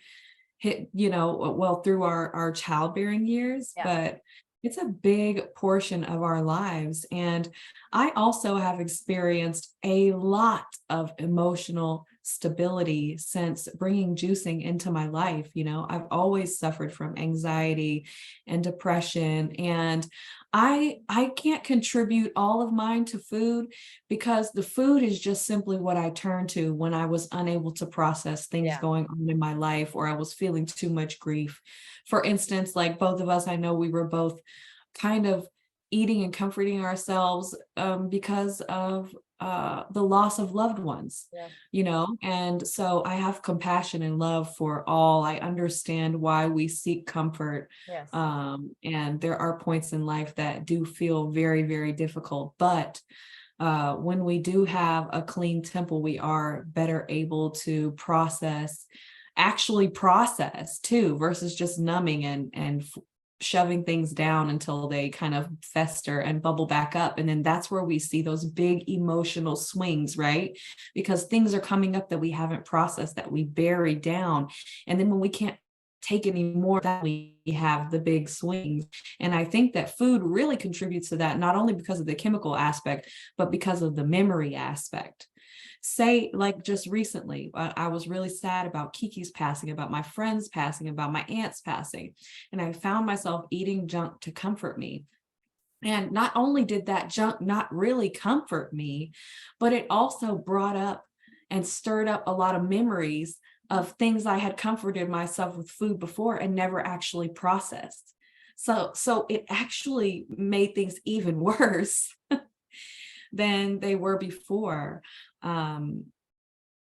hit, well, through our childbearing years, Yeah. but it's a big portion of our lives. And I also have experienced a lot of emotional stability since bringing juicing into my life. I've always suffered from anxiety and depression, and I can't contribute all of mine to food, because the food is just simply what I turned to when I was unable to process things Yeah. going on in my life, or I was feeling too much grief. For instance, like both of us, I know we were both kind of eating and comforting ourselves because of the loss of loved ones, Yeah. and so I have compassion and love for all. I understand why we seek comfort. Yes. And there are points in life that do feel very, very difficult, but when we do have a clean temple, we are better able to actually process too, versus just numbing and shoving things down until they kind of fester and bubble back up. And then that's where we see those big emotional swings, right? Because things are coming up that we haven't processed, that we buried down. And then when we can't take any more, that we have the big swings. And I think that food really contributes to that, not only because of the chemical aspect, but because of the memory aspect. Say, like just recently, I was really sad about Kiki's passing, about my friends passing, about my aunt's passing. And I found myself eating junk to comfort me. And not only did that junk not really comfort me, but it also brought up and stirred up a lot of memories of things I had comforted myself with food before and never actually processed. So it actually made things even worse than they were before.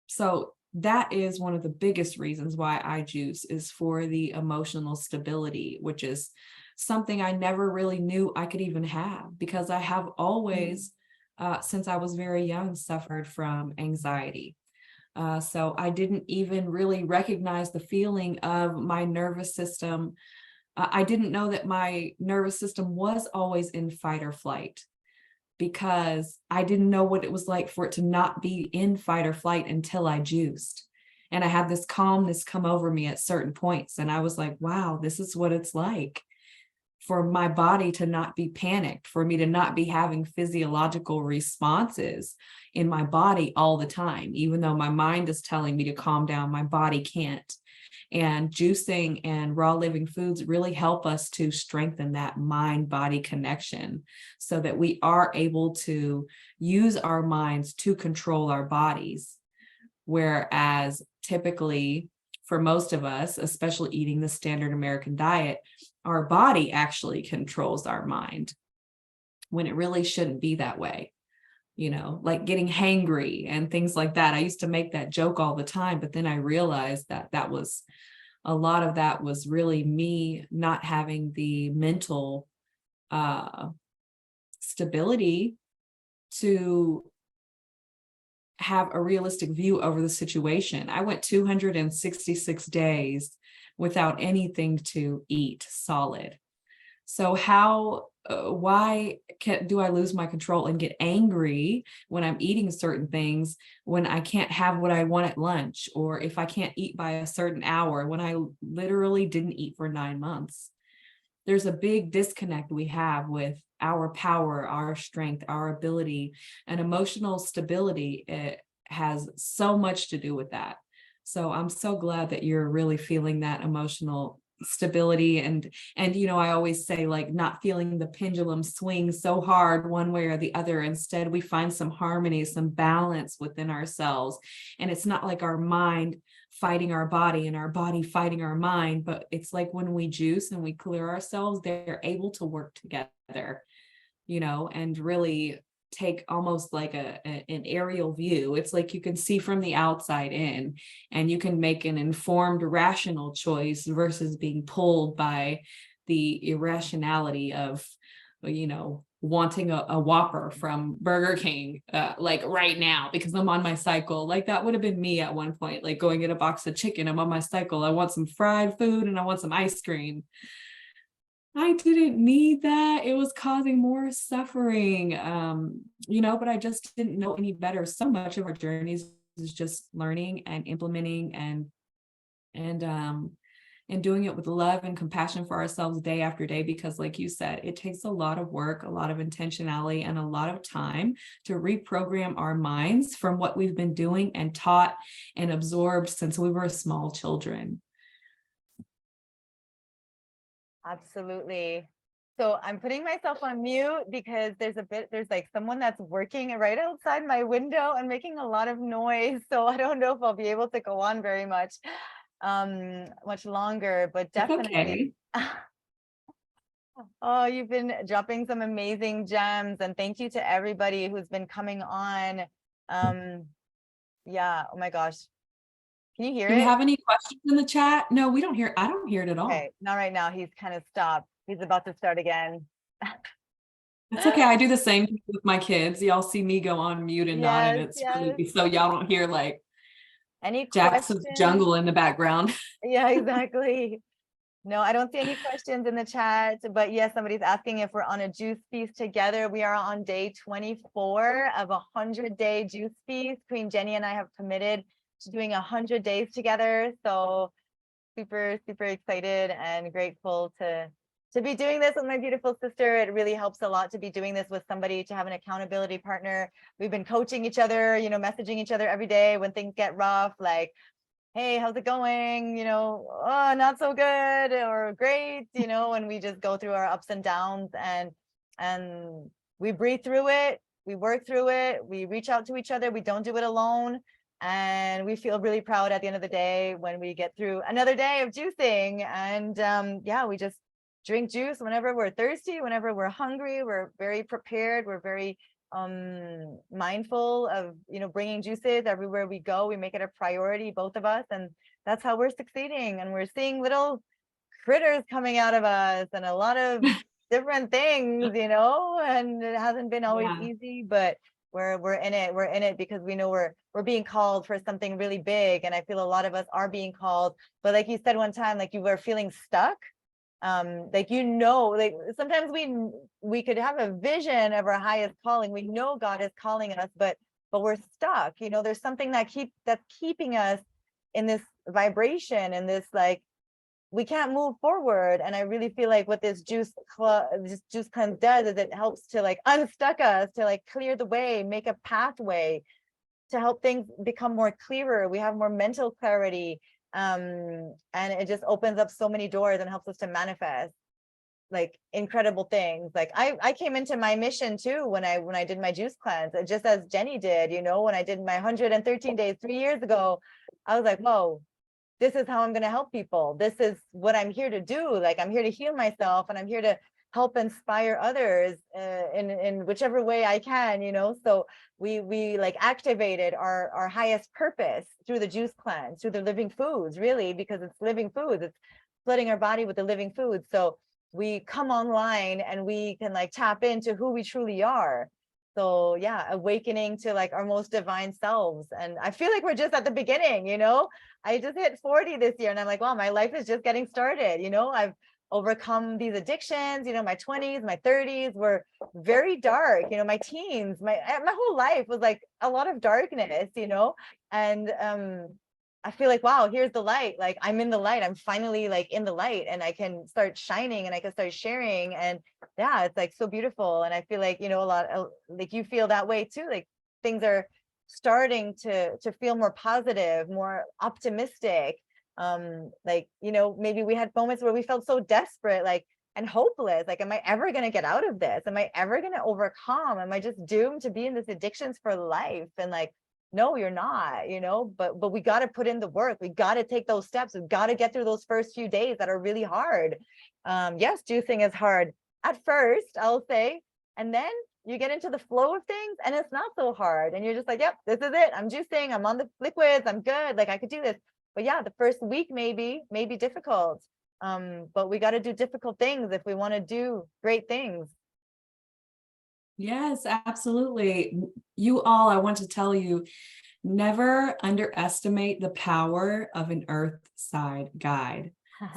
So that is one of the biggest reasons why I juice, is for the emotional stability, which is something I never really knew I could even have, because I have always, since I was very young, suffered from anxiety. So I didn't even really recognize the feeling of my nervous system. I didn't know that my nervous system was always in fight or flight, because I didn't know what it was like for it to not be in fight or flight until I juiced. And I had this calmness come over me at certain points. And I was like, wow, this is what it's like for my body to not be panicked, for me to not be having physiological responses in my body all the time. Even though my mind is telling me to calm down, my body can't. And juicing and raw living foods really help us to strengthen that mind-body connection, so that we are able to use our minds to control our bodies. Whereas typically, for most of us, especially eating the standard American diet, our body actually controls our mind, when it really shouldn't be that way. Like getting hangry and things like that. I used to make that joke all the time, but then I realized that a lot of that was really me not having the mental stability to have a realistic view over the situation. I went 266 days without anything to eat solid. So why do I lose my control and get angry when I'm eating certain things, when I can't have what I want at lunch, or if I can't eat by a certain hour, when I literally didn't eat for 9 months? There's a big disconnect we have with our power, our strength, our ability, and emotional stability. It has so much to do with that. So I'm so glad that you're really feeling that emotional stability. And I always say, like, not feeling the pendulum swing so hard one way or the other. Instead, we find some harmony, some balance within ourselves. And it's not like our mind fighting our body and our body fighting our mind, but it's like when we juice and we clear ourselves, they're able to work together, and really take almost like an aerial view. It's like you can see from the outside in, and you can make an informed, rational choice versus being pulled by the irrationality of, wanting a Whopper from Burger King, like right now, because I'm on my cycle. Like that would have been me at one point, like going get a box of chicken. I'm on my cycle. I want some fried food and I want some ice cream. I didn't need that. It was causing more suffering, but I just didn't know any better. So much of our journeys is just learning and implementing and and doing it with love and compassion for ourselves day after day, because like you said, it takes a lot of work, a lot of intentionality, and a lot of time to reprogram our minds from what we've been doing and taught and absorbed since we were small children. Absolutely. So I'm putting myself on mute because there's like someone that's working right outside my window and making a lot of noise. So I don't know if I'll be able to go on very much longer, but definitely. Okay. Oh, you've been dropping some amazing gems, and thank you to everybody who's been coming on. Yeah, oh my gosh. Can you hear Do we it? have any questions in the chat? No, we don't hear. I don't hear it at all. Okay, not right now. He's kind of stopped. He's about to start again. It's okay. I do the same thing with my kids. Y'all see me go on mute and not, and Yes, it's yes. really so y'all don't hear like Any Jackson's questions? jungle in the background. Yeah, exactly. No, I don't see any questions in the chat, but yes, somebody's asking if we're on a juice feast together. We are on day 24 of 100-day juice feast. Queen Jennie and I have committed to doing 100 days together. So super, super excited and grateful to be doing this with my beautiful sister. It really helps a lot to be doing this with somebody, to have an accountability partner. We've been coaching each other, messaging each other every day when things get rough, like, hey, how's it going? Oh, not so good or great, and we just go through our ups and downs, and we breathe through it, we work through it, we reach out to each other, we don't do it alone. And we feel really proud at the end of the day when we get through another day of juicing. And yeah, we just drink juice whenever we're thirsty, whenever we're hungry. We're very prepared. We're very mindful of bringing juices everywhere we go. We make it a priority, both of us, and that's how we're succeeding. And we're seeing little critters coming out of us and a lot of different things, and it hasn't been always easy, but we're in it because we know we're being called for something really big. And I feel a lot of us are being called, but like you said one time, like you were feeling stuck. Like sometimes we could have a vision of our highest calling. We know God is calling us, but we're stuck. There's something that's keeping us in this vibration, and this, like, we can't move forward. And I really feel like what this juice cleanse does is it helps to like unstuck us, to like clear the way, make a pathway to help things become more clearer. We have more mental clarity. And it just opens up so many doors and helps us to manifest like incredible things. Like I came into my mission too when I did my juice cleanse, just as Jennie did, when I did my 113 days 3 years ago. I was like, whoa, this is how I'm going to help people. This is what I'm here to do. Like, I'm here to heal myself, and I'm here to help inspire others in whichever way I can, So we like activated our highest purpose through the juice cleanse, through the living foods, really, because it's living foods. It's flooding our body with the living foods. So we come online and we can like tap into who we truly are. So yeah, awakening to like our most divine selves. And I feel like we're just at the beginning, you know. I just hit 40 this year and I'm like, wow, my life is just getting started. You know, I've overcome these addictions. You know, my 20s, my 30s were very dark. You know, my teens, my whole life was like a lot of darkness, you know. And I feel like, wow, here's the light. Like I'm in the light. I'm finally like in the light and I can start shining and I can start sharing. And yeah, it's like so beautiful. And I feel like, you know, a lot of, like you feel that way too. Like things are starting to feel more positive, more optimistic. Like, you know, maybe we had moments where we felt so desperate, like, and hopeless. Like, am I ever going to get out of this? Am I ever going to overcome? Am I just doomed to be in this addictions for life? And like, no, you're not, you know, but we got to put in the work. We got to take those steps. We got to get through those first few days that are really hard. Yes, juicing is hard at first, I'll say. And then you get into the flow of things and it's not so hard. And you're just like, yep, this is it. I'm juicing. I'm on the liquids. I'm good. Like I could do this. But yeah, the first week may be difficult. But we got to do difficult things if we want to do great things. Yes, absolutely. You all, I want to tell you, never underestimate the power of an earth side guide.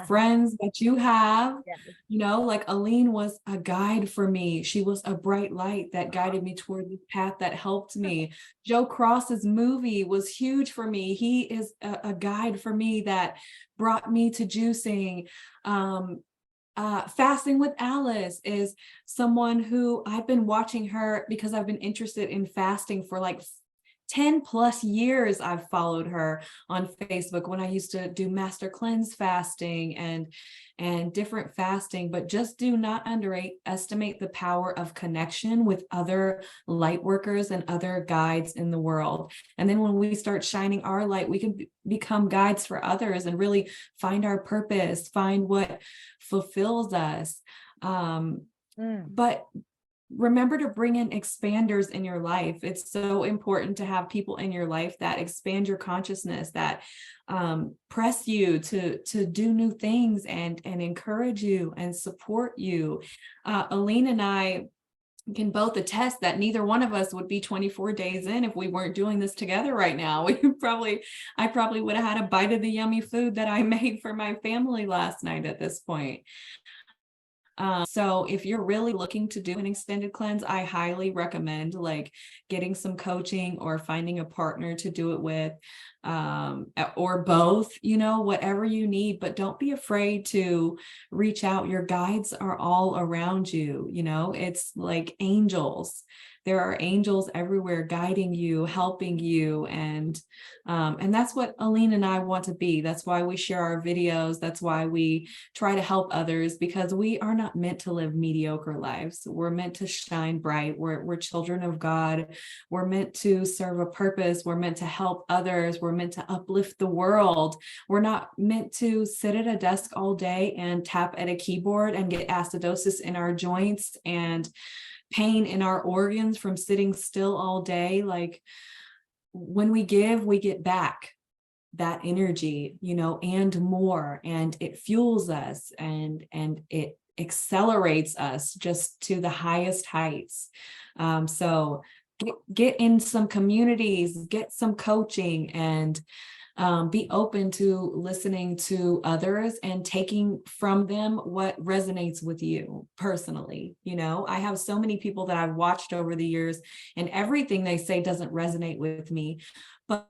Friends that you have, Yes. you know, like Aline was a guide for me. She was a bright light that guided me toward the path that helped me. Joe Cross's movie was huge for me. He is a guide for me that brought me to juicing. Fasting with Alice is someone who I've been watching her because I've been interested in fasting for like 10 plus years. I've followed her on Facebook when I used to do master cleanse fasting and different fasting, but just do not underestimate the power of connection with other light workers and other guides in the world. And then when we start shining our light, we can become guides for others and really find our purpose, find what fulfills us. But remember to bring in expanders in your life. It's so important to have people in your life that expand your consciousness, that press you to do new things and encourage you and support you. Aline and I can both attest that neither one of us would be 24 days in if we weren't doing this together right now. I probably would have had a bite of the yummy food that I made for my family last night at this point. So if you're really looking to do an extended cleanse, I highly recommend like getting some coaching or finding a partner to do it with, or both, you know, whatever you need, but don't be afraid to reach out. Your guides are all around you. You know, it's like angels. There are angels everywhere guiding you, helping you. And that's what Aline and I want to be. That's why we share our videos. That's why we try to help others, because we are not meant to live mediocre lives. We're meant to shine bright. We're children of God. We're meant to serve a purpose. We're meant to help others. We're meant to uplift the world. We're not meant to sit at a desk all day and tap at a keyboard and get acidosis in our joints and pain in our organs from sitting still all day. Like when we give, we get back that energy, you know, and more, and it fuels us and it accelerates us just to the highest heights. So get in some communities, get some coaching, and be open to listening to others and taking from them what resonates with you personally. You know, I have so many people that I've watched over the years, and everything they say doesn't resonate with me, but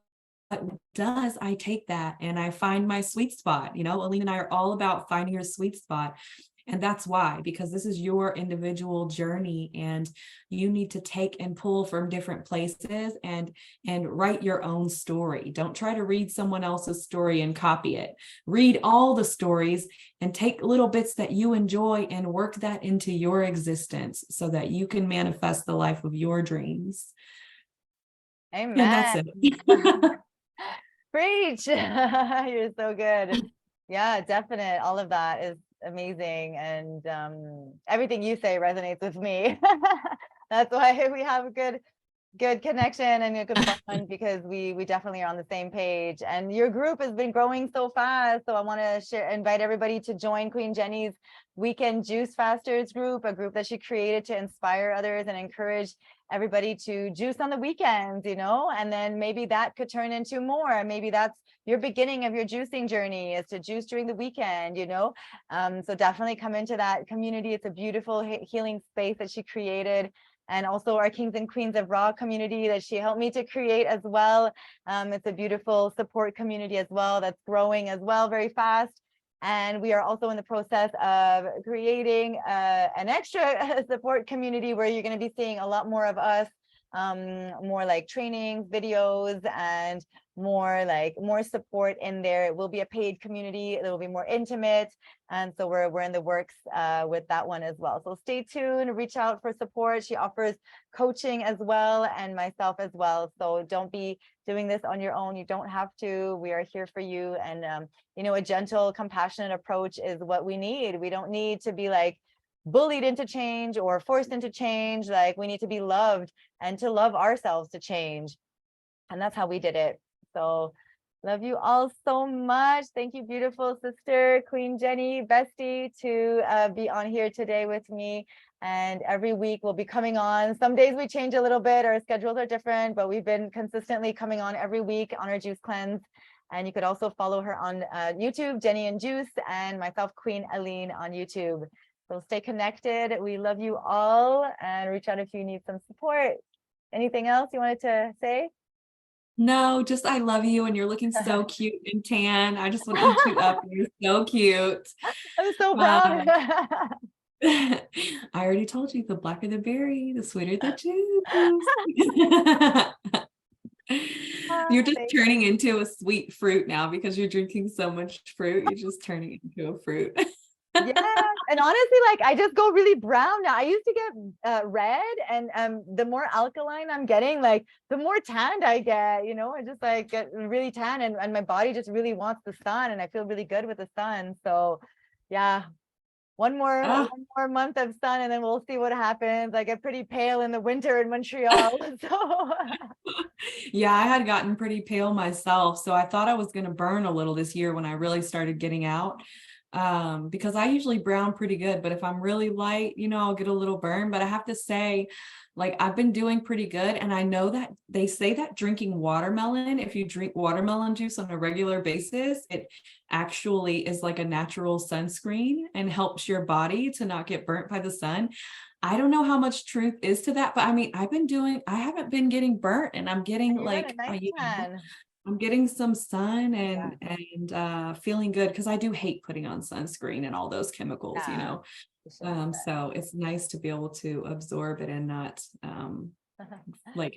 does, I take that and I find my sweet spot. You know, Aline and I are all about finding your sweet spot. And that's why, because this is your individual journey and you need to take and pull from different places and write your own story. Don't try to read someone else's story and copy it. Read all the stories and take little bits that you enjoy and work that into your existence so that you can manifest the life of your dreams. Amen. And that's it. Preach. You're so good. Yeah, definite. All of that is amazing. And everything you say resonates with me. That's why we have a good good connection and a good bond because we definitely are on the same page. And your group has been growing so fast. So I want to invite everybody to join Queen Jennie's Weekend Juice Fasters group, a group that she created to inspire others and encourage everybody to juice on the weekends, you know, and then maybe that could turn into more. Maybe that's your beginning of your juicing journey, is to juice during the weekend, you know. So definitely come into that community. It's a beautiful healing space that she created. And also our Kings and Queens of Raw community that she helped me to create as well. It's a beautiful support community as well that's growing as well very fast. And we are also in the process of creating an extra support community where you're going to be seeing a lot more of us, more like trainings, videos, and more support in there. It will be a paid community. It will be more intimate. And so we're in the works with that one as well. So stay tuned, reach out for support. She offers coaching as well, and myself as well. So don't be doing this on your own. You don't have to. We are here for you. And you know, a gentle, compassionate approach is what we need. We don't need to be like bullied into change or forced into change. Like, we need to be loved and to love ourselves to change. And that's how we did it. So love you all so much. Thank you, beautiful sister, Queen Jennie, bestie, to be on here today with me. And every week we'll be coming on. Some days we change a little bit, our schedules are different, but we've been consistently coming on every week on our juice cleanse. And you could also follow her on YouTube, Jennie and Juice, and myself, Queen Aline, on YouTube. So stay connected. We love you all, and reach out if you need some support. Anything else you wanted to say? No, just I love you, and you're looking so cute and tan. I just want to eat you up. You're so cute. I'm so proud. I already told you, the blacker the berry, the sweeter the juice. You're just turning into a sweet fruit now because you're drinking so much fruit. You're just turning into a fruit. Yeah, and honestly, like, I just go really brown now. I used to get red, and the more alkaline I'm getting, like, the more tanned I get, you know. I just like get really tan, and my body just really wants the sun, and I feel really good with the sun. So yeah, one more month of sun, and then we'll see what happens. I get pretty pale in the winter in Montreal. So yeah, I had gotten pretty pale myself, so I thought I was going to burn a little this year when I really started getting out. Because I usually brown pretty good, but if I'm really light, you know, I'll get a little burn. But I have to say, like, I've been doing pretty good. And I know that they say that drinking watermelon, if you drink watermelon juice on a regular basis, it actually is like a natural sunscreen and helps your body to not get burnt by the sun. I don't know how much truth is to that, but I mean, I haven't been getting burnt, and I'm getting you're in a like, nice tan. I'm getting some sun Yeah, and feeling good, because I do hate putting on sunscreen and all those chemicals, you yeah, know. you shouldn't. So it's nice to be able to absorb it and not like